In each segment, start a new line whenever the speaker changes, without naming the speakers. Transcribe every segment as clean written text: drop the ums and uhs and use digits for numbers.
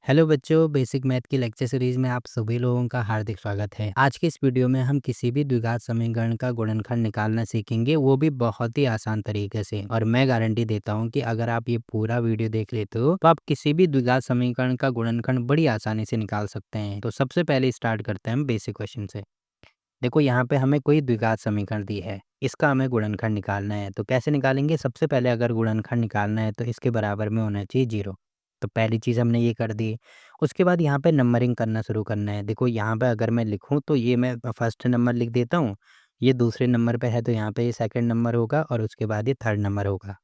Hello बच्चों, basic math की lecture series में आप सभी लोगों का हार्दिक स्वागत है। आज की इस वीडियो में हम किसी भी द्विघात समीकरण का गुणनखंड निकालना सीखेंगे, वो भी बहुत ही आसान तरीके से। और मैं गारंटी देता हूँ कि अगर आप ये पूरा वीडियो देख लेते हो तो आप किसी भी द्विघात समीकरण का गुणनखंड बड़ी आसानी से निकाल सकते हैं। तो सबसे पहले स्टार्ट करते हैं हम बेसिक क्वेश्चन से। देखो यहाँ पे हमें कोई द्विघात समीकरण दी है, इसका हमें गुणनखंड निकालना है। तो कैसे निकालेंगे? सबसे पहले अगर गुणनखंड निकालना है तो इसके बराबर में होना चाहिए 0। तो पहली चीज़ हमने ये कर दी। उसके बाद यहाँ पे नंबरिंग करना शुरू करना है। देखो यहाँ पे अगर मैं लिखूँ तो ये मैं फर्स्ट नंबर लिख देता हूँ, ये दूसरे नंबर पे है तो यहाँ पे ये सेकंड नंबर होगा और उसके बाद ये थर्ड नंबर होगा।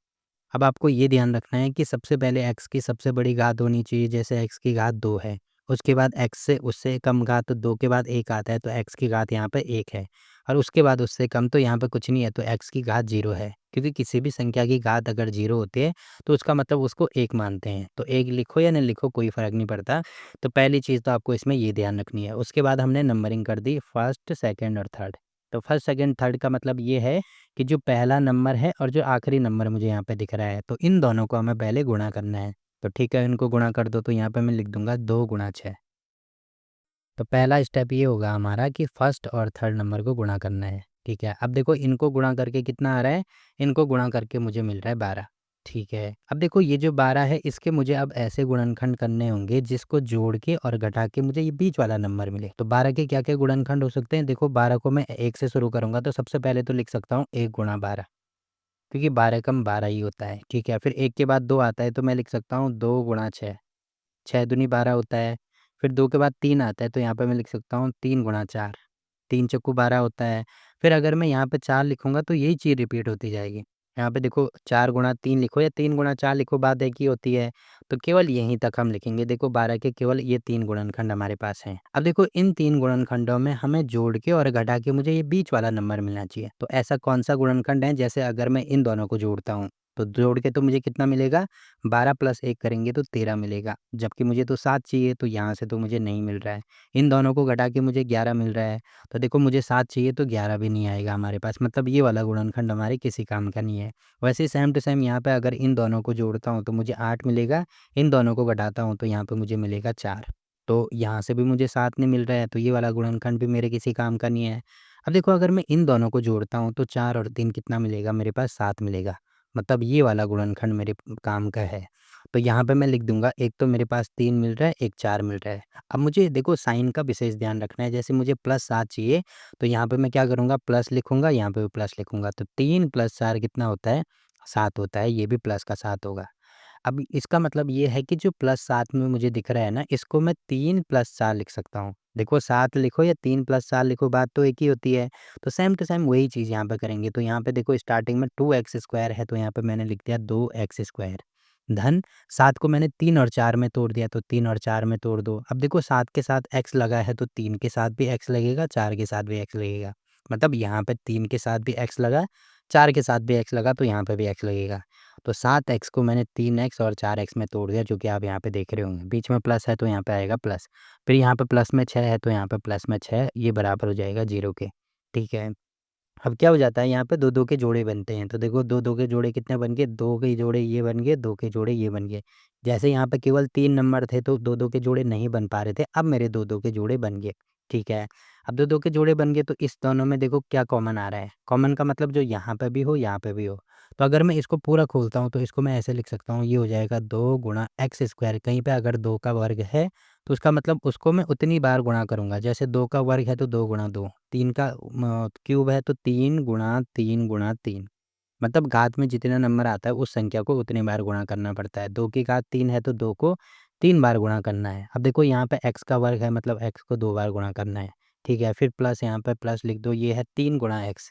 अब आपको ये ध्यान रखना है कि सबसे पहले x की सबसे बड़ी घात होनी चाहिए, जैसे x की घात 2 है। उसके बाद x से उससे कम घात तो 2 के बाद 1 आता है, तो x की घात यहाँ पे 1 है। और उसके बाद उससे कम तो यहाँ पे कुछ नहीं है, तो x की घात 0 है। क्योंकि किसी भी संख्या की घात अगर 0 होती है तो उसका मतलब उसको 1 मानते हैं। तो 1 लिखो या नहीं लिखो कोई फ़र्क नहीं पड़ता। तो पहली चीज़ तो आपको इसमें ये ध्यान रखनी है। उसके बाद हमने नंबरिंग कर दी फर्स्ट, सेकंड और थर्ड। तो फर्स्ट, सेकंड, थर्ड का मतलब ये है कि जो पहला नंबर है और जो आखिरी नंबर मुझे यहाँ पे दिख रहा है, तो इन दोनों को हमें पहले गुणा करना है। तो ठीक है, इनको गुणा कर दो। तो यहाँ पे मैं लिख दूंगा 2 गुणा 6। तो पहला स्टेप ये होगा हमारा कि फर्स्ट और थर्ड नंबर को गुणा करना है। ठीक है, अब देखो इनको गुणा करके कितना आ रहा है, इनको गुणा करके मुझे मिल रहा है 12। ठीक है, अब देखो ये जो 12 है इसके मुझे अब ऐसे गुणनखंड करने होंगे जिसको जोड़ के और घटा के मुझे ये बीच वाला नंबर मिले। तो 12 के क्या क्या गुणनखंड हो सकते हैं? देखो 12 को मैं 1 से शुरू करूंगा तो सबसे पहले तो लिख सकता हूँ 1 गुणा 12, क्योंकि 12 कम 12 ही होता है। ठीक है, फिर 1 के बाद 2 आता है तो मैं लिख सकता हूँ 2 गुणा 6, 6 दूनी 12 होता है। फिर 2 के बाद 3 आता है तो यहाँ पे मैं लिख सकता हूँ 3 गुणा 4, 3 चौको 12 होता है। फिर अगर मैं यहाँ पे 4 लिखूँगा तो यही चीज़ रिपीट होती जाएगी। यहाँ पे देखो 4 गुणा 3 लिखो या 3 गुणा 4 लिखो, बात एक ही होती है। तो केवल यहीं तक हम लिखेंगे। देखो 12 के केवल ये 3 गुणनखंड हमारे पास हैं। अब देखो इन 3 गुणनखंडों में हमें जोड़ के और घटा के मुझे ये बीच वाला नंबर मिलना चाहिए। तो ऐसा कौन-सा गुणनखंड है? जैसे अगर मैं इन दोनों को जोड़ता हूँ, तो जोड़ के तो मुझे कितना मिलेगा? 12 प्लस 1 करेंगे तो 13 मिलेगा, जबकि मुझे तो 7 चाहिए, तो यहाँ से तो मुझे नहीं मिल रहा है। इन दोनों को घटा के मुझे 11 मिल रहा है, तो देखो मुझे 7 चाहिए तो 11 भी नहीं आएगा हमारे पास, मतलब ये वाला गुणनखंड हमारे किसी काम का नहीं है। वैसे ही सेम टू सेम यहाँ पे अगर इन दोनों को जोड़ता हूँ तो मुझे 8 मिलेगा, इन दोनों को घटाता हूँ तो यहाँ पे मुझे मिलेगा 4। तो यहाँ से भी मुझे 7 नहीं मिल रहा है, तो ये वाला गुणनखंड भी मेरे किसी काम का नहीं है। अब देखो अगर मैं इन दोनों को जोड़ता हूँ तो 4 और 3 कितना मिलेगा? मेरे पास 7 मिलेगा, मतलब ये वाला गुणनखंड मेरे काम का है। तो यहाँ पे मैं लिख दूँगा, एक तो मेरे पास 3 मिल रहा है, एक 4 मिल रहा है। अब मुझे देखो साइन का विशेष ध्यान रखना है, जैसे मुझे प्लस 7 चाहिए, तो यहाँ पे मैं क्या करूँगा? प्लस लिखूँगा, यहाँ पे भी प्लस लिखूँगा। तो 3 प्लस 4 कितना होता है? 7 होता है, ये भी प्लस का 7 होगा। अब इसका मतलब ये है कि जो प्लस 7 में मुझे दिख रहा है ना, इसको मैं 3 प्लस 4 लिख सकता हूँ। देखो 7 लिखो या 3 प्लस 4 लिखो, बात तो एक ही होती है। तो सेम टू सेम वही चीज़ यहाँ पे करेंगे। तो यहाँ पे देखो स्टार्टिंग में 2x स्क्वायर है, तो यहाँ पे मैंने लिख दिया 2x स्क्वायर धन 7 को मैंने 3 और 4 में तोड़ दिया, तो 3 और 4 में तोड़ दो। अब देखो 7 के साथ x लगा है तो 3 के साथ भी x लगेगा, 4 के साथ भी x लगेगा। मतलब यहाँ पे 3 के साथ भी x लगा, 4 के साथ भी x लगा, तो यहाँ पे भी x लगेगा। तो 7x को मैंने 3x और 4x में तोड़ दिया, जो कि आप यहाँ पे देख रहे होंगे। बीच में प्लस है तो यहाँ पे आएगा प्लस। फिर यहाँ पे प्लस में 6 है तो यहाँ पे प्लस में 6, ये बराबर हो जाएगा 0 के। ठीक है। अब क्या हो जाता है, यहाँ पे 2-2 के जोड़े बनते हैं। तो देखो 2-2 के जोड़े कितने बन गए? 2 के जोड़े ये बन गए, 2 के जोड़े ये बन गए। जैसे यहाँ पे केवल 3 नंबर थे तो 2-2 के जोड़े नहीं बन पा रहे थे, अब मेरे 2-2 के जोड़े बन गए। ठीक है। अब 2-2 के जोड़े बन गए तो इस दोनों में देखो क्या कॉमन आ रहा है? कॉमन का मतलब जो यहाँ पे भी हो, यहाँ पे भी हो। तो अगर मैं इसको पूरा खोलता हूँ तो इसको मैं ऐसे लिख सकता हूँ, ये हो जाएगा 2 गुणा x स्क्वायर। कहीं पे अगर 2 का वर्ग है तो उसका मतलब उसको मैं उतनी बार गुणा करूँगा। जैसे 2 का वर्ग है तो 2 गुणा 2, 3 का क्यूब है तो 3 गुणा 3 गुणा 3। मतलब घात में जितना नंबर आता है उस संख्या को उतनी बार गुणा करना पड़ता है। 2 की घात 3 है तो 2 को 3 बार गुणा करना है। अब देखो यहाँ पे x का वर्ग है, मतलब x को 2 बार गुणा करना है। ठीक है, फिर प्लस यहाँ पे प्लस लिख दो, ये है 3 गुणा x।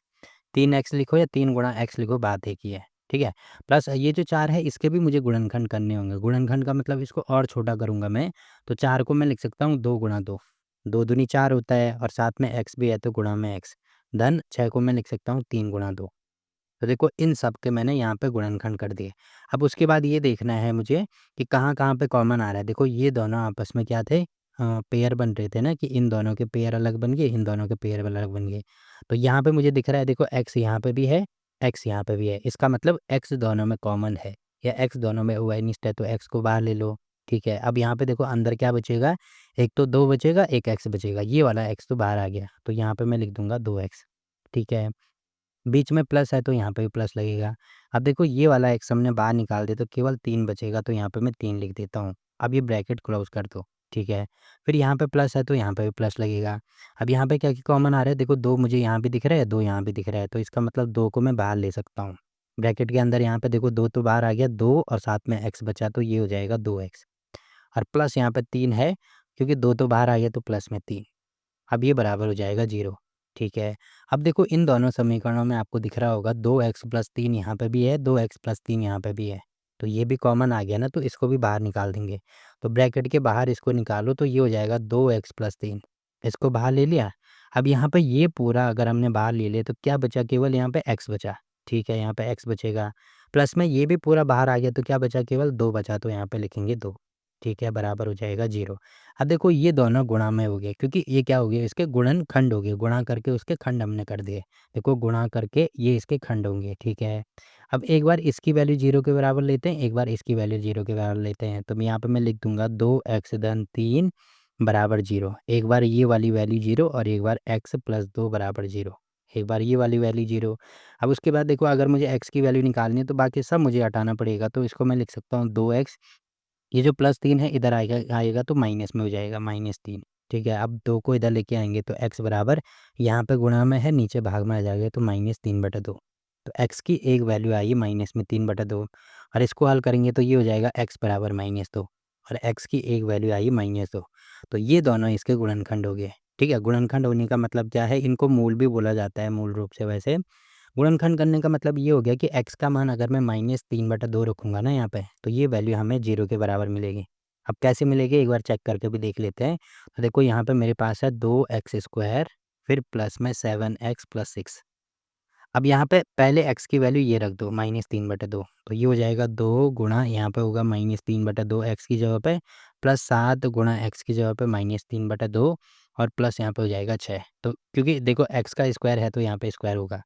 3x लिखो या 3 गुणा x लिखो, बात एक ही है। ठीक है, प्लस ये जो 4 है इसके भी मुझे गुणनखंड करने होंगे। गुणनखंड का मतलब इसको और छोटा करूँगा मैं, तो 4 को मैं लिख सकता हूँ 2 गुणा 2। 2 दूनी 4 होता है और साथ में x भी है तो गुणा में x। धन 6 को मैं लिख सकता हूँ 3 गुणा 2। तो देखो इन सब के मैंने यहाँ पे गुणनखंड कर दिए। अब उसके बाद ये देखना है मुझे कि कहाँ-कहाँ पे कॉमन आ रहा है। देखो ये दोनों आपस में क्या थे? पेयर बन रहे थे ना, कि इन दोनों के पेयर अलग बन गए, इन दोनों के पेयर अलग बन गए। तो यहाँ पे मुझे दिख रहा है, देखो x यहाँ पे भी है, x यहाँ पे भी है। इसका मतलब x दोनों में कॉमन है, या x दोनों में ओवरनिस्ट है तो x को बाहर ले लो। ठीक है, अब यहाँ पे देखो अंदर क्या बचेगा, एक तो 2 बचेगा, एक x बचेगा, ये वाला x तो बाहर आ गया, तो यहाँ पे मैं लिख दूँगा 2x। ठीक है, बीच में प्लस है तो यहाँ पे भी प्लस लगेगा। अब देखो ये वाला x हमने बाहर निकाल दिया तो केवल 3 बचेगा, तो यहाँ पे मैं 3 लिख देता हूँ। अब ये ब्रैकेट क्लोज़ कर दो, ठीक है। फिर यहाँ पे प्लस है तो यहाँ पे भी प्लस लगेगा। अब यहाँ पे क्या-क्या कॉमन आ रहा है, देखो 2 मुझे यहाँ भी दिख रहा है, 2 यहाँ भी दिख रहा है, तो इसका मतलब 2 को मैं बाहर ले सकता हूँ। ब्रैकेट के अंदर यहाँ पे देखो 2 तो बाहर आ गया, 2 और साथ में x बचा तो ये हो जाएगा 2x। और प्लस यहाँ पे 3 है, क्योंकि 2 तो बाहर आ गया तो प्लस में 3। अब ये बराबर हो जाएगा 0, ठीक है। अब देखो इन दोनों समीकरणों में आपको दिख रहा होगा 2x प्लस 3 यहाँ पे भी है, 2x प्लस 3 यहाँ पे भी है। तो ये भी कॉमन आ गया ना, तो इसको भी बाहर निकाल देंगे। तो ब्रैकेट के बाहर इसको निकालो तो ये हो जाएगा 2x प्लस 3। इसको बाहर ले लिया। अब यहाँ पे ये पूरा अगर हमने बाहर ले लिया तो क्या बचा, केवल यहाँ पे x बचा। ठीक है, यहाँ पे x बचेगा। प्लस में ये भी पूरा बाहर आ गया तो क्या बचा, केवल 2 बचा, तो यहाँ पे लिखेंगे 2। ठीक है, बराबर हो जाएगा 0। अब देखो ये दोनों गुणा में हो गए, क्योंकि ये क्या हो गया, इसके गुणनखंड हो गए, गुणा करके उसके खंड हमने कर दिए। देखो गुणा करके ये इसके खंड होंगे, ठीक है। अब एक बार इसकी वैल्यू 0 के बराबर लेते हैं, एक बार इसकी वैल्यू 0 के बराबर लेते हैं, तो यहाँ पे मैं लिख दूंगा 2x धन 3 बराबर 0। एक बार ये वाली वैल्यू 0 और एक बार x प्लस 2 बराबर 0। एक बार ये वाली वैल्यू 0। अब उसके बाद देखो अगर मुझे x की वैल्यू निकालनी है तो बाकी सब मुझे हटाना पड़ेगा, तो इसको मैं लिख सकता हूँ 2x, ये जो प्लस 3 है इधर आएगा आएगा तो माइनस में हो जाएगा -3। ठीक है, अब 2 को इधर लेके आएँगे तो x बराबर, यहाँ पे गुणा में है, नीचे भाग में आ जाएगा तो -3/2। तो x की एक वैल्यू आई -3/2 और इसको हल करेंगे तो ये हो जाएगा x बराबर -2 और x की एक वैल्यू आई -2। तो ये दोनों इसके गुणनखंड हो गए। ठीक है, गुणनखंड होने का मतलब क्या है, इनको मूल भी बोला जाता है मूल रूप से वैसे। गुणनखंड करने का मतलब ये हो गया कि x का मान अगर मैं -3/2 रखूँगा ना यहाँ पे, तो ये वैल्यू हमें 0 के बराबर मिलेगी। अब कैसे मिलेगी एक बार चेक करके भी देख लेते हैं। तो देखो यहाँ पे मेरे पास है 2x² फिर प्लस में 7x प्लस 6। अब यहाँ पे पहले x की वैल्यू ये रख दो -3/2, तो ये हो जाएगा 2 गुणा यहाँ पे होगा -3/2 x की जगह पे, प्लस 7 गुणा x की जगह पे -3/2 और प्लस यहाँ पे हो जाएगा 6। तो क्योंकि देखो x का स्क्वायर है तो यहाँ पे स्क्वायर होगा।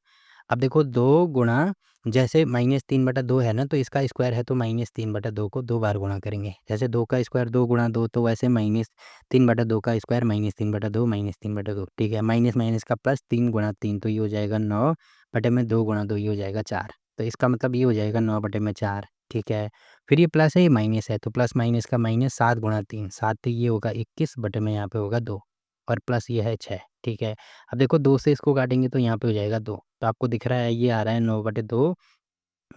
अब देखो 2 गुणा, जैसे -3/2 है ना, तो इसका स्क्वायर है तो -3/2 को 2 बार गुणा करेंगे। जैसे 2 का स्क्वायर 2 गुणा 2, तो वैसे -3/2 का स्क्वायर -3/2 -3/2। ठीक है, माइनस माइनस का प्लस, 3 गुणा 3 तो ये हो जाएगा 9 बटे में 2 गुणा 2 ये हो जाएगा 4। तो इसका मतलब ये हो जाएगा 9 बटे में 4। ठीक है, फिर ये प्लस है, ये माइनस है, तो प्लस माइनस का माइनस, 7 गुणा 3 7, तो ये होगा 21 बटे में यहाँ पे होगा 2 और प्लस ये है 6। ठीक है, अब देखो 2 से इसको काटेंगे तो यहाँ पे हो जाएगा 2। तो आपको दिख रहा है ये आ रहा है 9/2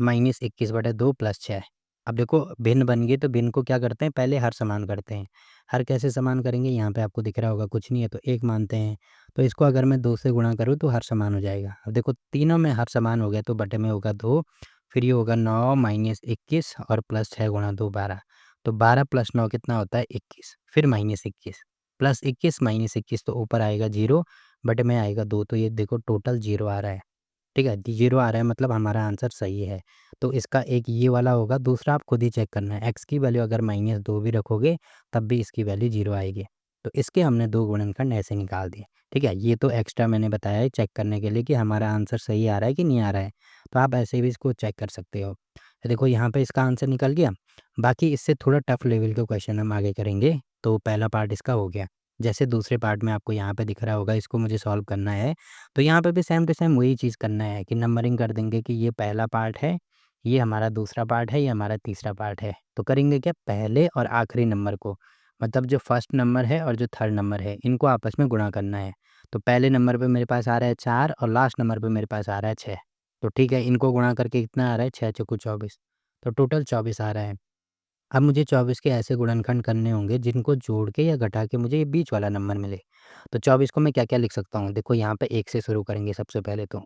-21/2 प्लस 6। अब देखो भिन्न बन गए तो भिन्न को क्या करते हैं, पहले हर समान करते हैं। हर कैसे समान करेंगे, यहाँ पे आपको दिख रहा होगा कुछ नहीं है तो 1 मानते हैं। तो इसको अगर मैं 2 से गुणा करूँ तो हर समान हो जाएगा। अब देखो तीनों में हर समान हो गया तो बटे में होगा 2, फिर ये होगा 9 -21 और प्लस 6 गुणा 2 12। तो 12 प्लस 9 कितना होता है 21, फिर -21 प्लस 21 -21 तो ऊपर आएगा 0 बटे में आएगा 2, तो ये देखो टोटल 0 आ रहा है। ठीक है, 0 आ रहा है मतलब हमारा आंसर सही है। तो इसका एक ये वाला होगा, दूसरा आप खुद ही चेक करना है। x की वैल्यू अगर -2 भी रखोगे तब भी इसकी वैल्यू 0 आएगी। तो इसके हमने 2 गुणनखंड ऐसे निकाल दिए। ठीक है, ये तो एक्स्ट्रा मैंने बताया है चेक करने के लिए कि हमारा आंसर सही आ रहा है कि नहीं आ रहा है। तो आप ऐसे भी इसको चेक कर सकते हो। देखो यहाँ पे इसका आंसर निकल गया। बाकी इससे थोड़ा टफ लेवल के क्वेश्चन हम आगे करेंगे। तो पहला पार्ट इसका हो गया। जैसे दूसरे पार्ट में आपको यहाँ पे दिख रहा होगा, इसको मुझे सॉल्व करना है। तो यहाँ पे भी सेम टू सेम वही चीज़ करना है कि नंबरिंग कर देंगे कि ये पहला पार्ट है, ये हमारा दूसरा पार्ट है, ये हमारा तीसरा पार्ट है। तो करेंगे क्या, पहले और आखिरी नंबर को, मतलब जो फर्स्ट नंबर है और जो थर्ड नंबर है, इनको आपस में गुणा करना है। तो पहले नंबर पे मेरे पास आ रहा है 4 और लास्ट नंबर पे मेरे पास आ रहा है 6। तो ठीक है, इनको गुणा करके कितना आ रहा है, 6 चौको 24, तो टोटल 24 आ रहा है। अब मुझे 24 के ऐसे गुणनखंड करने होंगे जिनको जोड़ के या घटा के मुझे ये बीच वाला नंबर मिले। तो 24 को मैं क्या-क्या लिख सकता हूँ? देखो यहाँ पे 1 से शुरू करेंगे सबसे पहले तो।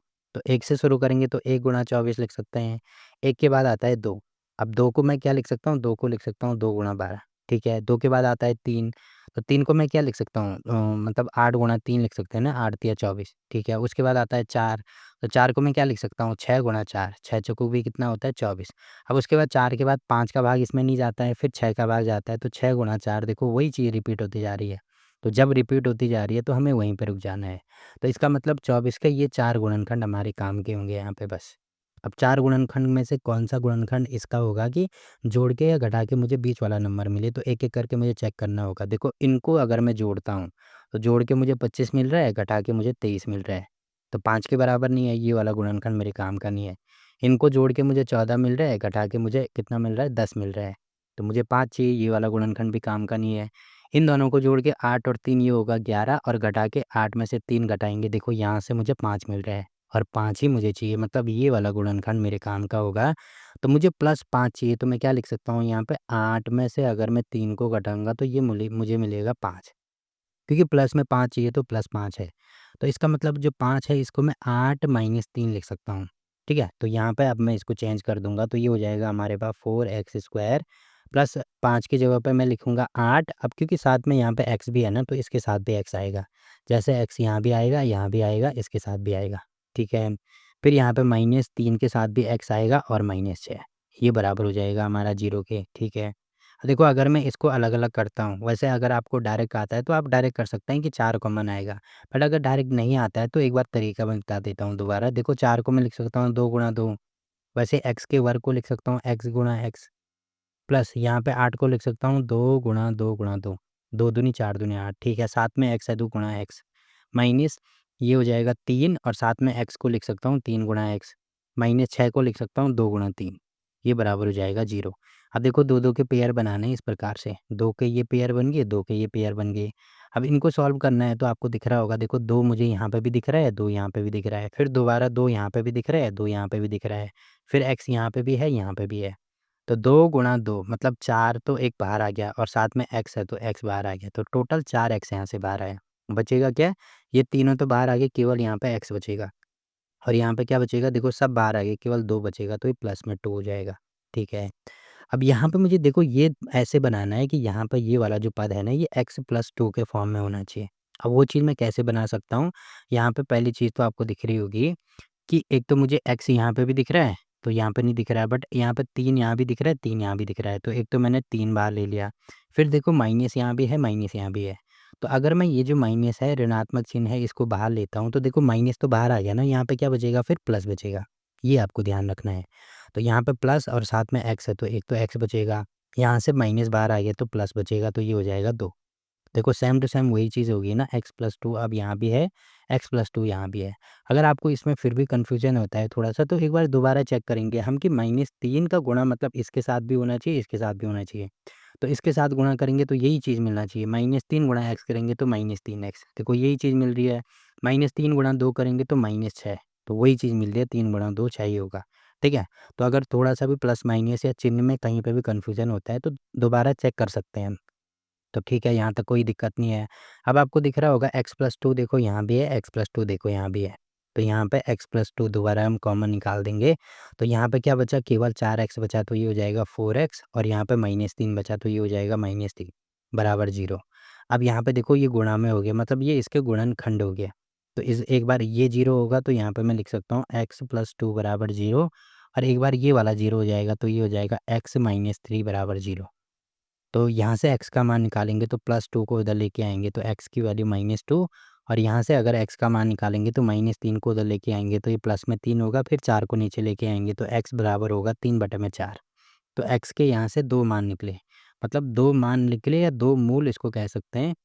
1 से शुरू करेंगे तो 1 गुणा 24 लिख सकते हैं। 1 के बाद आता है 2। अब 2 को मैं क्या लिख सकता हूँ? 2 को लिख सकता हूँ 2 गुणा 12। ठीक है? 2 के बाद आता है 3। तो 3 को मैं क्या लिख सकता हूँ? मतलब 8 गुणा 3 लिख सकते हैं ना, 8 तिया 24। ठीक है? उसके बाद आता है 4। तो 4 को मैं क्या लिख सकता हूँ? 6 गुणा 4। 6 चौको भी कितना होता है? 24। अब उसके बाद 4 के बाद 5 का भाग इसमें नहीं जाता है, फिर 6 का भाग जाता है, तो 6 गुणा 4, देखो वही चीज़ रिपीट होती जा रही है। तो जब रिपीट होती जा रही है तो हमें वहीं पे रुक जाना है। तो इसका मतलब 24 के ये 4 गुणनखंड हमारे काम के होंगे यहाँ पे बस। अब 4 गुणनखंड में से कौन-सा गुणनखंड इसका होगा कि जोड़ के या घटा के मुझे बीच वाला नंबर मिले, तो एक-एक करके मुझे चेक करना होगा। देखो इनको अगर मैं जोड़ता हूँ, तो जोड़ के मुझे 25 मिल रहा है, घटा के मुझे 23 मिल रहा है, तो 5 के बराबर नहीं है, ये वाला गुणनखंड मेरे काम का नहीं है। इनको जोड़ के मुझे 14 मिल रहा है, घटा के मुझे कितना मिल रहा है, 10 मिल रहा है, तो मुझे 5 चाहिए, ये वाला गुणनखंड भी काम का नहीं है। इन दोनों को जोड़ के 8 और 3 ये होगा 11 और घटा के 8 में से 3 घटाएँगे, देखो यहाँ से मुझे 5 मिल रहा है और 5 ही मुझे चाहिए, मतलब ये वाला गुणनखंड मेरे काम का होगा। तो मुझे +5 चाहिए, तो मैं क्या लिख सकता हूँ यहाँ पे, 8 में से अगर मैं 3 को घटाऊँगा तो ये मुझे मिलेगा 5, क्योंकि प्लस में 5 चाहिए तो +5 है। तो इसका मतलब जो 5 है इसको मैं 8 - 3 लिख सकता हूँ, ठीक है? तो यहाँ पे अब मैं इसको चेंज कर दूँगा, तो ये हो जाएगा हमारे पास 4x स्क्वायर प्लस 5 की जगह पे मैं लिखूँगा 8। अब क्योंकि साथ में यहाँ पे x भी है ना, तो इसके साथ भी x आएगा। जैसे x यहाँ भी आएगा, यहाँ भी आएगा, इसके साथ भी आएगा, ठीक है? फिर यहाँ पे -3 के साथ भी x आएगा और -6, ये बराबर हो जाएगा हमारा 0 के, ठीक है? देखो अगर मैं इसको अलग-अलग करता हूँ, वैसे अगर आपको डायरेक्ट आता है तो आप डायरेक्ट कर सकते हैं कि 4 कॉमन आएगा। बट अगर डायरेक्ट नहीं आता है तो एक बार तरीका मैं बता देता हूँ दोबारा। देखो 4 को मैं लिख सकता हूँ 2 गुणा 2, वैसे x के वर्ग को लिख सकता हूँ x गुणा x, प्लस यहाँ पे 8 को लिख सकता हूँ 2 गुणा 2 गुणा 2, 2 दूनी 4 दूनी 8, ठीक है? साथ में x है 2 गुणा x, माइनस ये हो जाएगा 3 और साथ में x को लिख सकता हूँ 3 गुणा x, -6 को लिख सकता हूँ 2 गुणा 3, ये बराबर हो जाएगा 0। अब देखो 2-2 के पेयर बनाने हैं इस प्रकार से, 2 के ये पेयर बन गए, 2 के ये पेयर बन गए। अब इनको सॉल्व करना है तो आपको दिख रहा होगा, देखो 2 मुझे यहाँ पे भी दिख रहा है, 2 यहाँ पे भी दिख रहा है, फिर दोबारा 2 यहाँ पे भी दिख रहा है, 2 यहाँ पे भी दिख रहा है, फिर x यहाँ पे भी है, यहाँ पे भी है। तो 2 गुणा 2 मतलब 4, तो एक बाहर आ गया और साथ में x है तो x बाहर आ गया, तो टोटल 4x यहाँ से बाहर आया। बचेगा क्या? ये तीनों तो बाहर आ गए, केवल यहाँ पे x बचेगा और यहाँ पे क्या बचेगा? देखो सब बाहर आ गए, केवल 2 बचेगा, तो ये प्लस में 2 हो जाएगा, ठीक है? अब यहाँ पे मुझे देखो ये ऐसे बनाना है कि यहाँ पे ये वाला जो पद है ना, ये x + 2 के फॉर्म में होना चाहिए। अब वो चीज़ मैं कैसे बना सकता हूँ? यहाँ पे पहली चीज़ तो आपको दिख रही होगी कि एक तो मुझे x यहाँ पे भी दिख रहा है, तो यहाँ पे नहीं दिख रहा है, बट यहाँ पे 3 यहाँ भी दिख रहा है, 3 यहाँ भी दिख रहा है, तो एक तो मैंने 3 बार ले लिया। फिर देखो माइनस यहाँ भी है, माइनस यहाँ भी है। तो अगर मैं ये जो माइनस है, ऋणात्मक चिन्ह है, इसको बाहर लेता हूँ, तो देखो माइनस तो बाहर आ गया ना, यहाँ पे क्या बचेगा फिर? प्लस बचेगा। ये आपको ध्यान रखना है। तो यहाँ पे प्लस और साथ में x है, तो एक तो x बचेगा, यहाँ से माइनस बाहर आ गया तो प्लस बचेगा, तो ये हो जाएगा 2। देखो सेम टू सेम वही चीज़ होगी ना, x + 2 अब यहाँ भी है, x + 2 यहाँ भी है। अगर आपको इसमें फिर भी कन्फ्यूज़न होता है थोड़ा-सा, तो एक बार दोबारा चेक करेंगे हम कि -3 का गुणा मतलब इसके साथ भी होना चाहिए, इसके साथ भी होना चाहिए। तो इसके साथ गुणा करेंगे तो यही चीज़ मिलना चाहिए, -3 गुणा x करेंगे तो -3x, देखो यही चीज़ मिल रही है। -3 गुणा 2 करेंगे तो -6, तो वही चीज़ मिल रही है, 3 गुणा 2 6 ही होगा, ठीक है? तो अगर थोड़ा-सा भी प्लस माइनस या चिन्ह में कहीं पे भी कन्फ्यूज़न होता है, तो दोबारा चेक कर सकते हैं हम। तो ठीक है, यहाँ तक कोई दिक्कत नहीं है। अब आपको दिख रहा होगा x + 2 देखो यहाँ भी है, x + 2 देखो यहाँ भी है। तो यहाँ पे x + 2 दोबारा हम कॉमन निकाल देंगे, तो यहाँ पे क्या बचा? केवल 4x बचा, तो ये हो जाएगा 4x और यहाँ पे -3 बचा, तो ये हो जाएगा -3 बराबर 0। अब यहाँ पे देखो ये गुणा में हो गया, मतलब ये इसके गुणनखंड हो गया। तो इस एक बार ये 0 होगा तो यहाँ पे मैं लिख सकता हूँ x + 2 बराबर 0 और एक बार ये वाला 0 हो जाएगा, तो ये हो जाएगा x - 3 बराबर 0। तो यहाँ से x का मान निकालेंगे तो +2 को इधर लेके आएँगे तो x की वैल्यू -2 और यहाँ से अगर x का मान निकालेंगे तो -3 को उधर लेके आएँगे तो ये प्लस में 3 होगा, फिर 4 को नीचे लेके आएँगे तो x बराबर होगा 3/4। तो x के यहाँ से 2 मान निकले, मतलब 2 मान निकले या 2 मूल इसको कह सकते हैं।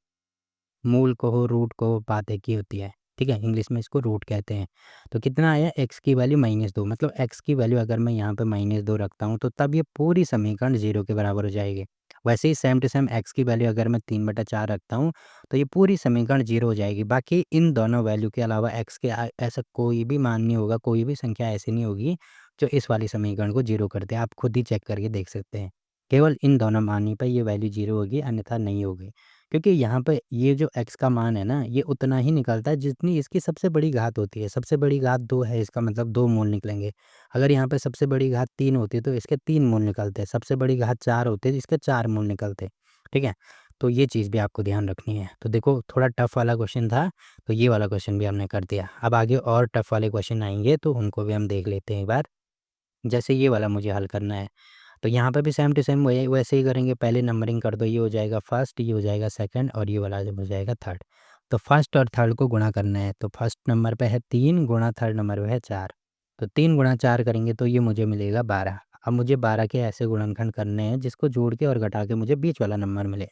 मूल कहो, रूट कहो, बात एक ही होती है, ठीक है? इंग्लिश में इसको रूट कहते हैं। तो कितना आया? x की वैल्यू -2, मतलब x की वैल्यू अगर मैं यहाँ पे -2 रखता हूँ तो तब ये पूरी समीकरण 0 के बराबर हो जाएगी। वैसे ही सेम टू सेम x की वैल्यू अगर मैं 3/4 रखता हूँ तो ये पूरी समीकरण 0 हो जाएगी। बाकी इन दोनों वैल्यू के अलावा x के ऐसा कोई भी मान नहीं होगा, कोई भी संख्या ऐसी नहीं होगी जो इस वाली समीकरण को 0 कर दे। आप खुद ही चेक करके देख सकते हैं। केवल इन दोनों मान ही पे ये वैल्यू 0 होगी, अन्यथा नहीं होगी। क्योंकि यहाँ पे ये जो x का मान है ना, ये उतना ही निकलता है जितनी इसकी सबसे बड़ी घात होती है। सबसे बड़ी घात 2 है, इसका मतलब 2 मूल निकलेंगे। अगर यहाँ पे सबसे बड़ी घात 3 होती तो इसके 3 मूल निकलते, सबसे बड़ी घात 4 होती तो इसके 4 मूल निकलते, ठीक है? तो ये चीज़ भी आपको ध्यान रखनी है। तो देखो थोड़ा टफ वाला क्वेश्चन था, तो ये वाला क्वेश्चन भी हमने कर दिया। अब आगे और टफ वाले क्वेश्चन आएँगे तो उनको भी हम देख लेते हैं एक बार। जैसे ये वाला मुझे हल करना है। तो यहाँ पे भी सेम टू सेम वही वैसे ही करेंगे, पहले नंबरिंग कर दो, ये हो जाएगा फर्स्ट, ये हो जाएगा सेकंड और ये वाला जो हो जाएगा थर्ड। तो फर्स्ट और थर्ड को गुणा करना है, तो फर्स्ट नंबर पे है 3 गुणा थर्ड नंबर पे है 4। तो 3 गुणा 4 करेंगे तो ये मुझे मिलेगा 12। अब मुझे 12 के ऐसे गुणनखंड करने हैं जिसको जोड़ के और घटा के मुझे बीच वाला नंबर मिले।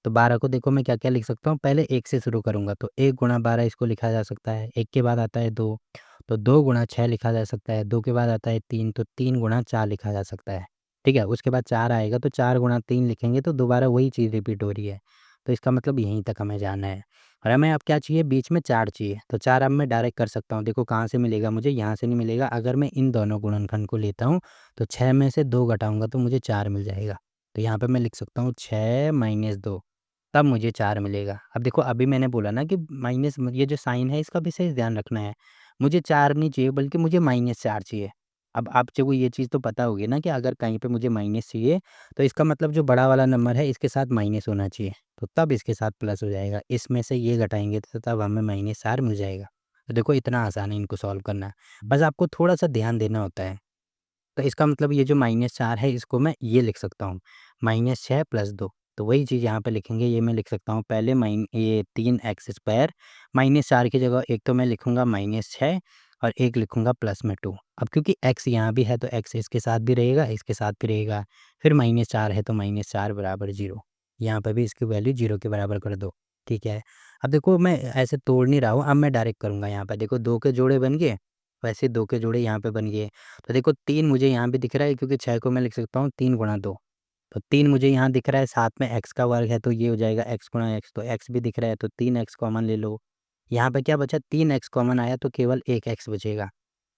तो 12 को देखो मैं क्या-क्या लिख सकता हूँ, पहले 1 से शुरू करूँगा तो 1 गुणा 12 इसको लिखा जा सकता है, 1 के बाद आता है 2, तो 2 गुणा 6 लिखा जा सकता है, 2 के बाद आता है 3 तो 3 गुणा 4 लिखा जा सकता है। ठीक है? उसके बाद 4 आएगा तो 4 गुणा 3 लिखेंगे तो दोबारा वही चीज़ रिपीट हो रही है। तो इसका मतलब यहीं तक हमें जाना है। और हमें अब क्या चाहिए, बीच में 4 चाहिए। तो 4 अब मैं डायरेक्ट कर सकता हूँ। देखो कहाँ से मिलेगा मुझे, यहाँ से नहीं मिलेगा। अगर मैं इन दोनों गुणनखंड को लेता हूँ तो 6 में से 2 घटाऊँगा तो मुझे 4 मिल जाएगा। तो यहाँ पे मैं लिख सकता हूँ 6 माइनस 2, तब मुझे 4 मिलेगा। अब देखो अभी मैंने बोला ना कि माइनस ये जो साइन है इसका विशेष ध्यान रखना है। मुझे 4 नहीं चाहिए बल्कि मुझे -4 चाहिए। अब आप को ये चीज़ तो पता होगी ना कि अगर कहीं पे मुझे माइनस चाहिए तो इसका मतलब जो बड़ा वाला नंबर है इसके साथ माइनस होना चाहिए। तो तब इसके साथ प्लस हो जाएगा। इसमें से ये घटाएँगे तो तब हमें -4 मिल जाएगा। तो देखो इतना आसान है इनको सॉल्व करना। बस आपको थोड़ा-सा ध्यान देना होता है। तो इसका मतलब ये जो -4 है इसको मैं ये लिख सकता हूँ, -6 + 2। तो वही चीज़ यहाँ पे लिखेंगे, ये मैं लिख सकता हूँ पहले ये 3x स्क्वायर -4 की जगह एक तो मैं लिखूँगा -6 और एक लिखूँगा प्लस में 2। अब क्योंकि x यहाँ भी है तो x इसके साथ भी रहेगा, इसके साथ भी रहेगा। फिर -4 है तो -4 बराबर 0। यहाँ पे भी इसकी वैल्यू 0 के बराबर कर दो, ठीक है। अब देखो मैं ऐसे तोड़ नहीं रहा हूँ, अब मैं डायरेक्ट करूँगा यहाँ पे। देखो 2 के जोड़े बन गए, वैसे 2 के जोड़े यहाँ पे बन गए। तो देखो 3 मुझे यहाँ भी दिख रहा है क्योंकि 6 को मैं लिख सकता हूँ 3 गुणा 2। तो 3 मुझे यहाँ दिख रहा है, साथ में x का वर्ग है तो ये हो जाएगा x गुणा x, तो x भी दिख रहा है तो 3x कॉमन ले लो। यहाँ पे क्या बचा, 3x कॉमन आया तो केवल 1 x बचेगा।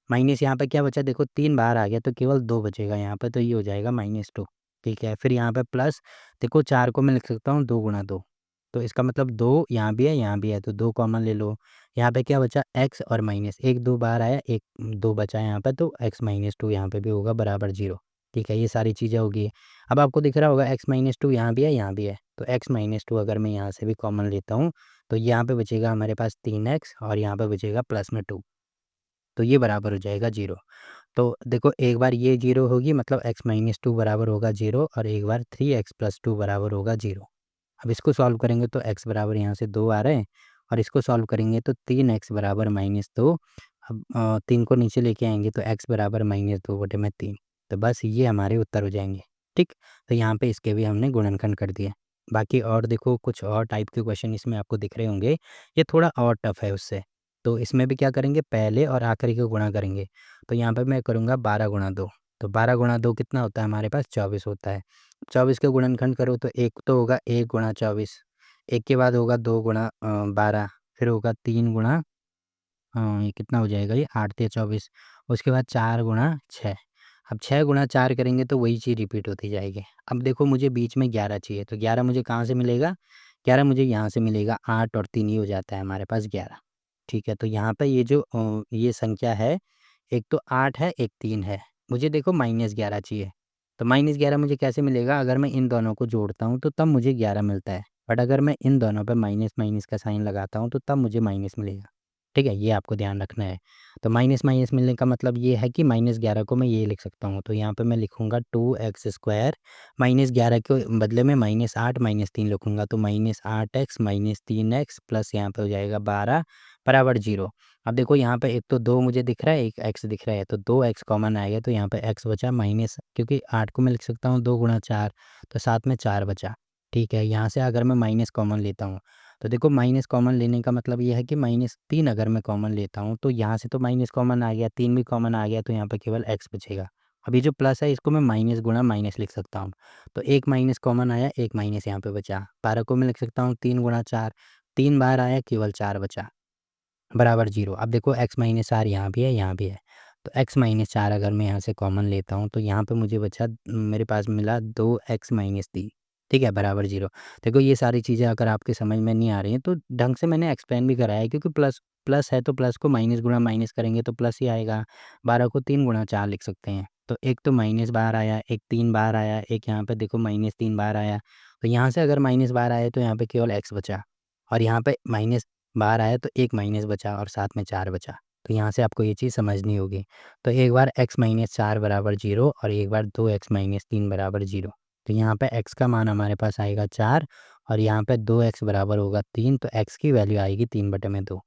माइनस यहाँ पे क्या बचा, देखो 3 बाहर आ गया तो केवल 2 बचेगा यहाँ पे, तो ये हो जाएगा -2। ठीक है, फिर यहाँ पे प्लस, देखो 4 को मैं लिख सकता हूँ 2 गुणा 2। तो इसका मतलब 2 यहाँ भी है, यहाँ भी है तो 2 कॉमन ले लो। यहाँ पे क्या बचा, x और माइनस, 1 2 बाहर आया, 1 2 बचा यहाँ पे तो x -2 यहाँ पे भी होगा बराबर 0। ठीक है, ये सारी चीज़ें होगी। अब आपको दिख रहा होगा x -2 यहाँ भी है, यहाँ भी है। तो x -2 अगर मैं यहाँ से भी कॉमन लेता हूँ तो यहाँ पे बचेगा हमारे पास 3x और यहाँ पे बचेगा प्लस में 2। तो ये बराबर हो जाएगा 0। तो देखो एक बार ये 0 होगी मतलब x -2 बराबर होगा 0 और एक बार 3x + 2 बराबर होगा 0। अब इसको सॉल्व करेंगे तो x बराबर यहाँ से 2 आ रहा है और इसको सॉल्व करेंगे तो 3x बराबर -2। अब 3 को नीचे लेके आएँगे तो x बराबर -2/3। तो बस ये हमारे उत्तर हो जाएँगे, ठीक? तो यहाँ पे इसके भी हमने गुणनखंड कर दिए। बाकी और देखो कुछ और टाइप के क्वेश्चन इसमें आपको दिख रहे होंगे, ये थोड़ा और टफ है उससे। तो इसमें भी क्या करेंगे, पहले और आखिरी को गुणा करेंगे। तो यहाँ पे मैं करूँगा 12 गुणा 2। तो 12 गुणा 2 कितना होता है हमारे पास, 24 होता है। 24 का गुणनखंड करो तो एक तो होगा 1 गुणा 24, एक के बाद होगा 2 गुणा 12, फिर होगा 3 गुणा ये कितना हो जाएगा, ये 8 तिया 24, उसके बाद 4 गुणा 6। अब 6 गुणा 4 करेंगे तो वही चीज़ रिपीट होती जाएगी। अब देखो मुझे बीच में 11 चाहिए, तो 11 मुझे कहाँ से मिलेगा, 11 मुझे यहाँ से मिलेगा, 8 और 3 ये हो जाता है हमारे पास 11। ठीक है, तो यहाँ पे ये जो ये संख्या है, एक तो 8 है, एक 3 है। मुझे देखो -11 चाहिए। तो -11 मुझे कैसे मिलेगा, अगर मैं इन दोनों को जोड़ता हूँ तो तब मुझे 11 मिलता है। बट अगर मैं इन दोनों पे माइनस माइनस का साइन लगाता हूँ तो तब मुझे माइनस मिलेगा। ठीक है, ये आपको ध्यान रखना है। तो माइनस माइनस मिलने का मतलब ये है कि -11 को मैं ये लिख सकता हूँ। तो यहाँ पे मैं लिखूँगा 2x² -11 के बदले में -8 -3 लिखूँगा तो -8x -3x प्लस यहाँ पे हो जाएगा 12 बराबर 0। अब देखो यहाँ पे एक तो 2 मुझे दिख रहा है, एक x दिख रहा है, तो 2x कॉमन आएगा तो यहाँ पे x बचा माइनस, क्योंकि 8 को मैं लिख सकता हूँ 2 गुणा 4, तो साथ में 4 बचा। ठीक है, यहाँ से अगर मैं माइनस कॉमन लेता हूँ तो देखो माइनस कॉमन लेने का मतलब ये है कि -3 अगर मैं कॉमन लेता हूँ तो यहाँ से तो माइनस कॉमन आ गया, 3 भी कॉमन आ गया तो यहाँ पे केवल x बचेगा। अब ये जो प्लस है इसको मैं माइनस गुणा माइनस लिख सकता हूँ। तो एक माइनस कॉमन आया, एक माइनस यहाँ पे बचा। 12 को मैं लिख सकता हूँ 3 गुणा 4, 3 बाहर आया केवल 4 बचा बराबर 0। अब देखो x -4 यहाँ भी है, यहाँ भी है। तो x -4 अगर मैं यहाँ से कॉमन लेता हूँ तो यहाँ पे मुझे बचा, मेरे पास मिला 2x - 3, ठीक है, बराबर 0। देखो ये सारी चीज़ें अगर आपके समझ में नहीं आ रही हैं तो ढंग से मैंने एक्सप्लेन भी कराया है, क्योंकि प्लस प्लस है तो प्लस को माइनस गुणा माइनस करेंगे तो प्लस ही आएगा। 12 को 3 गुणा 4 लिख सकते हैं। तो एक तो माइनस बाहर आया, एक 3 बाहर आया, एक यहाँ पे देखो -3 बाहर आया। तो यहाँ से अगर माइनस बाहर आया तो यहाँ पे केवल x बचा, और यहाँ पे माइनस बाहर आया तो एक माइनस बचा और साथ में 4 बचा। तो यहाँ से आपको ये चीज़ समझनी होगी। तो एक बार x -4 बराबर 0 और एक बार 2x -3 बराबर 0। तो यहाँ पे x का मान हमारे पास आएगा 4 और यहाँ पे 2x बराबर होगा 3, तो x की वैल्यू आएगी 3/2।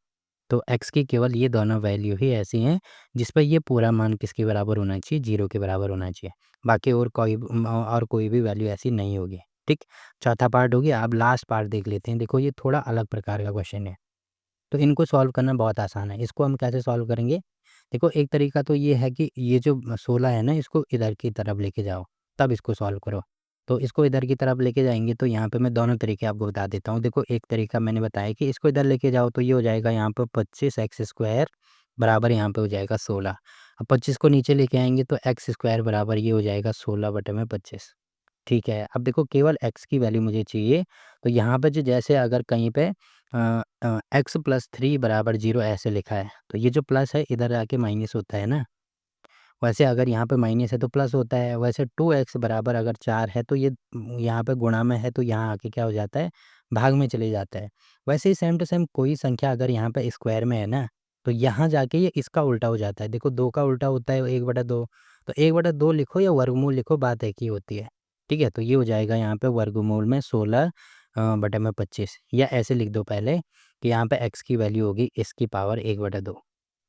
तो x की केवल ये दोनों वैल्यू ही ऐसी हैं जिस पर ये पूरा मान किसके बराबर होना चाहिए, 0 के बराबर होना चाहिए। बाकी और कोई भी वैल्यू ऐसी नहीं होगी, ठीक। चौथा पार्ट हो गया। अब लास्ट पार्ट देख लेते हैं। देखो ये थोड़ा अलग प्रकार का क्वेश्चन है, तो इनको सॉल्व करना बहुत आसान है। इसको हम कैसे सॉल्व करेंगे? देखो एक तरीका तो ये है कि ये जो 16 है ना, इसको इधर की तरफ लेके जाओ, तब इसको सॉल्व करो। तो इसको इधर की तरफ लेके जाएँगे तो यहाँ पे मैं दोनों तरीके आपको बता देता हूँ। देखो एक तरीका मैंने बताया कि इसको इधर लेके जाओ तो ये हो जाएगा यहाँ पे 25 एक्स स्क्वायर बराबर यहाँ पे हो जाएगा 16। अब 25 को नीचे लेके आएँगे तो एक्स स्क्वायर बराबर ये हो जाएगा 16 बटे में 25। ठीक है, अब देखो केवल x की वैल्यू मुझे चाहिए, तो यहाँ पे जो जैसे अगर कहीं पे x + 3 बराबर 0 ऐसे लिखा है, तो ये जो प्लस है इधर आके माइनस होता है ना, वैसे अगर यहाँ पे माइनस है तो प्लस होता है, वैसे 2x बराबर अगर 4 है तो ये यहाँ पे गुणा में है तो यहाँ आके क्या हो जाता है, भाग में चले जाता है। वैसे ही सेम टू सेम कोई संख्या अगर यहाँ पे स्क्वायर में है ना, तो यहाँ जाके ये इसका उल्टा हो जाता है। देखो 2 का उल्टा होता है 1/2, तो 1/2 लिखो या वर्गमूल लिखो, बात एक ही होती है। ठीक है, तो ये हो जाएगा यहाँ पे वर्गमूल में 16 बटे में 25, या ऐसे लिख दो पहले कि यहाँ पे x की वैल्यू होगी इसकी पावर 1/2।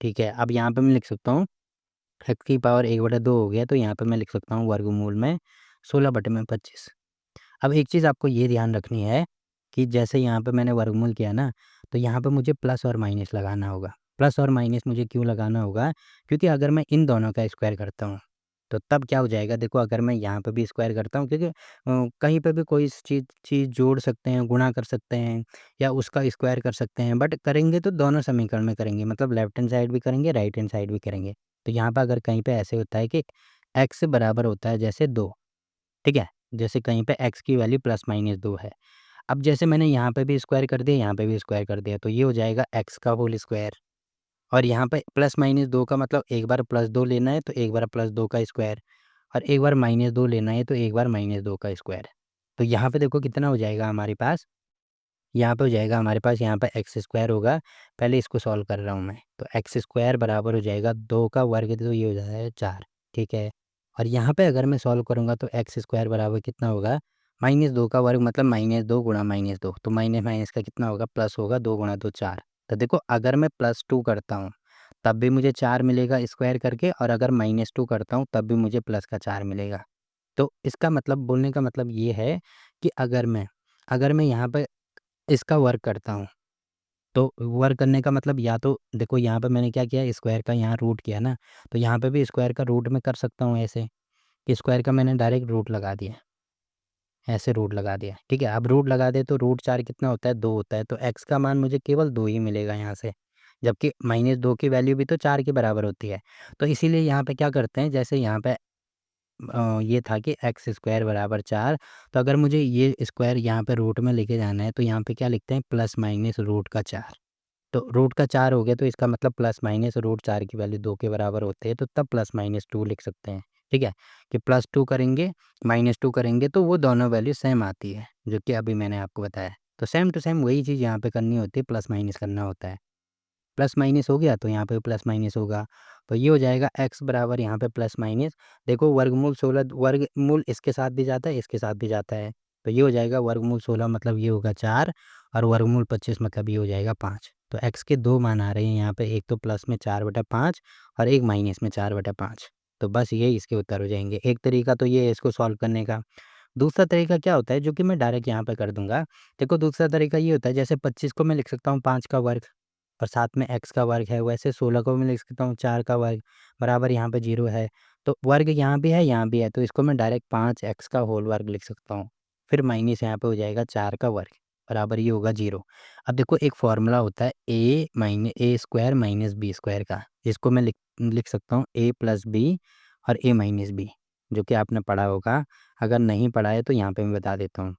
ठीक है, अब यहाँ पे मैं लिख सकता हूँ x की पावर 1/2 हो गया, तो यहाँ पे मैं लिख सकता हूँ वर्गमूल में 16 बटे में 25। अब एक चीज़ आपको ये ध्यान रखनी है कि जैसे यहाँ पे मैंने वर्गमूल किया ना, तो यहाँ पे मुझे प्लस और माइनस लगाना होगा। प्लस और माइनस मुझे क्यों लगाना होगा? क्योंकि अगर मैं इन दोनों का स्क्वायर करता हूँ, तो तब क्या हो जाएगा? देखो अगर मैं यहाँ पे भी स्क्वायर करता हूँ, क्योंकि कहीं पे भी कोई चीज़ चीज़ जोड़ सकते हैं, गुणा कर सकते हैं या उसका स्क्वायर कर सकते हैं, बट करेंगे तो दोनों समीकरण में करेंगे, मतलब लेफ्ट हैंड साइड भी करेंगे, राइट हैंड साइड भी करेंगे। तो यहाँ पे अगर कहीं पे ऐसे होता है कि x बराबर होता है जैसे 2, ठीक है? जैसे कहीं पे x की वैल्यू प्लस माइनस 2 है। अब जैसे मैंने यहाँ पे भी स्क्वायर कर दिया, यहाँ पे भी स्क्वायर कर दिया, तो ये हो जाएगा x का होल स्क्वायर। और यहाँ पे प्लस माइनस 2 का मतलब एक बार प्लस 2 लेना है तो एक बार प्लस 2 का स्क्वायर, और एक बार माइनस 2 लेना है तो एक बार माइनस 2 का स्क्वायर। तो यहाँ पे देखो कितना हो जाएगा हमारे पास, यहाँ पे हो जाएगा हमारे पास, यहाँ पे एक्स स्क्वायर होगा। पहले इसको सॉल्व कर रहा हूँ मैं, तो एक्स स्क्वायर बराबर हो जाएगा 2 का वर्ग, तो ये हो जाएगा 4, ठीक है। और यहाँ पे अगर मैं सॉल्व करूँगा तो एक्स स्क्वायर बराबर कितना होगा, -2 का वर्ग मतलब -2 गुणा -2, तो माइनस माइनस का कितना होगा, प्लस होगा, 2 गुणा 2 4। तो देखो अगर मैं +2 करता हूँ तब भी मुझे 4 मिलेगा स्क्वायर करके, और अगर -2 करता हूँ तब भी मुझे प्लस का 4 मिलेगा। तो इसका मतलब, बोलने का मतलब ये है कि अगर मैं यहाँ पे इसका वर्क करता हूँ, तो वर्क करने का मतलब, या तो देखो यहाँ पे मैंने क्या किया, स्क्वायर का यहाँ रूट किया ना, तो यहाँ पे भी स्क्वायर का रूट में कर सकता हूँ ऐसे, कि स्क्वायर का मैंने डायरेक्ट रूट लगा दिया, ऐसे रूट लगा दिया, ठीक है। अब रूट लगा दे तो रूट 4 कितना होता है, 2 होता है, तो x का मान मुझे केवल 2 ही मिलेगा यहाँ से, जबकि -2 की वैल्यू भी तो 4 के बराबर होती है। तो इसीलिए यहाँ पे क्या करते हैं, जैसे यहाँ पे ये था कि एक्स स्क्वायर बराबर 4, तो अगर मुझे ये स्क्वायर यहाँ पे रूट में लेके जाना है तो यहाँ पे क्या लिखते हैं, प्लस माइनस रूट का 4। तो रूट का 4 हो गया, तो इसका मतलब प्लस माइनस रूट 4 की वैल्यू 2 के बराबर होते हैं, तो तब +-2 लिख सकते हैं, ठीक है। कि +2 करेंगे, -2 करेंगे तो वो दोनों वैल्यू सेम आती है, जो कि अभी मैंने आपको बताया। तो सेम टू सेम वही चीज़ यहाँ पे करनी होती है, प्लस माइनस करना होता है। प्लस माइनस हो गया तो यहाँ पे प्लस माइनस होगा, तो ये हो जाएगा x बराबर यहाँ पे प्लस माइनस, देखो वर्गमूल 16, वर्गमूल इसके साथ भी जाता है, इसके साथ भी जाता है, तो ये हो जाएगा वर्गमूल 16 मतलब ये होगा 4, और वर्गमूल 25 मतलब ये हो जाएगा 5। तो x के 2 मान आ रहे हैं यहाँ पे, एक तो प्लस में 4/5 और एक माइनस में 4/5। तो बस ये इसके उत्तर हो जाएंगे। एक तरीका तो ये है इसको सॉल्व करने का। दूसरा तरीका क्या होता है, जो कि मैं डायरेक्ट यहाँ पे कर दूंगा। देखो दूसरा तरीका ये होता है, जैसे 25 को मैं लिख सकता हूँ 5 का वर्ग, और साथ में x का वर्ग है, वैसे 16 को मैं लिख सकता हूँ 4 का वर्ग, बराबर यहाँ पे 0 है। तो वर्ग यहाँ भी है, यहाँ भी है, तो इसको मैं डायरेक्ट 5x का होल वर्ग लिख सकता हूँ। फिर माइनस यहाँ पे हो जाएगा 4 का वर्ग, बराबर ये होगा 0। अब देखो एक फ़ॉर्मूला होता है a square minus b square का, जिसको मैं लिख लिख सकता हूँ a प्लस बी और a माइनस बी, जो कि आपने पढ़ा होगा। अगर नहीं पढ़ा है तो यहाँ पे मैं बता देता हूँ।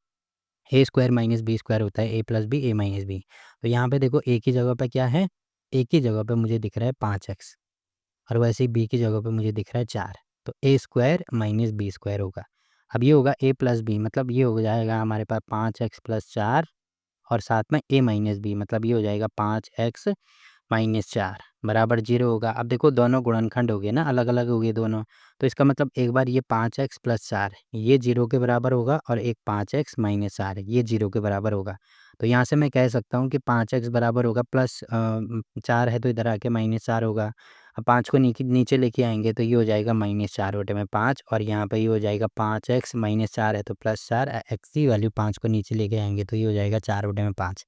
ए स्क्वायर माइनस बी स्क्वायर होता है ए प्लस बी ए माइनस बी। तो यहाँ पे देखो ए की जगह पे क्या है, ए की जगह पे मुझे दिख रहा है 5x, और वैसे ही बी की जगह पे मुझे दिख रहा है 4। तो ए स्क्वायर माइनस बी स्क्वायर होगा। अब ये होगा ए प्लस बी, मतलब ये हो जाएगा हमारे पास 5x प्लस 4, और साथ में ए माइनस बी मतलब ये हो जाएगा 5x माइनस 4। बराबर 0 होगा। अब देखो दोनों गुणनखंड हो गए ना, अलग-अलग हो गए दोनों। तो इसका मतलब एक बार ये 5x + 4 ये 0 के बराबर होगा और एक 5x - 4 ये 0 के बराबर होगा। तो यहाँ से मैं कह सकता हूँ कि 5x बराबर होगा 4 है तो इधर आके -4 होगा। अब 5 को नीचे लेके आएँगे तो ये हो जाएगा -4/5 और यहाँ पे ये हो जाएगा 5x - 4 है तो +4 x की वैल्यू 5 को नीचे लेके आएँगे तो ये हो जाएगा 4/5।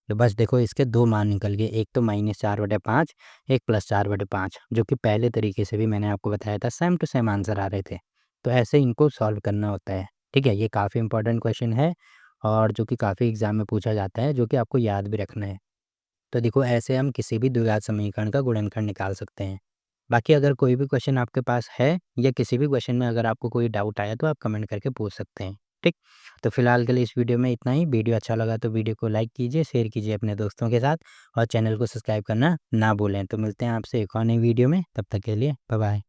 तो बस देखो इसके 2 मान निकल गए, एक तो -4/5 एक +4/5 जो कि पहले तरीके से भी मैंने आपको बताया था, सेम टू सेम आंसर आ रहे थे। तो ऐसे इनको सॉल्व करना होता है, ठीक है? ये काफ़ी इंपॉर्टेंट क्वेश्चन है और जो कि काफ़ी एग्ज़ाम में पूछा जाता है, जो कि आपको याद भी रखना है। तो देखो ऐसे हम किसी भी द्विघात समीकरण का गुणनखंड निकाल सकते हैं। बाकी अगर कोई भी क्वेश्चन आपके पास है या किसी भी क्वेश्चन में अगर आपको कोई डाउट आया तो आप कमेंट करके पूछ सकते हैं, ठीक? तो फिलहाल के लिए इस वीडियो में इतना ही। वीडियो अच्छा लगा तो वीडियो को लाइक कीजिए, शेयर कीजिए अपने दोस्तों के साथ और चैनल को सब्सक्राइब करना ना भूलें। तो मिलते हैं आपसे एक और नई वीडियो में, तब तक के लिए बाय बाय।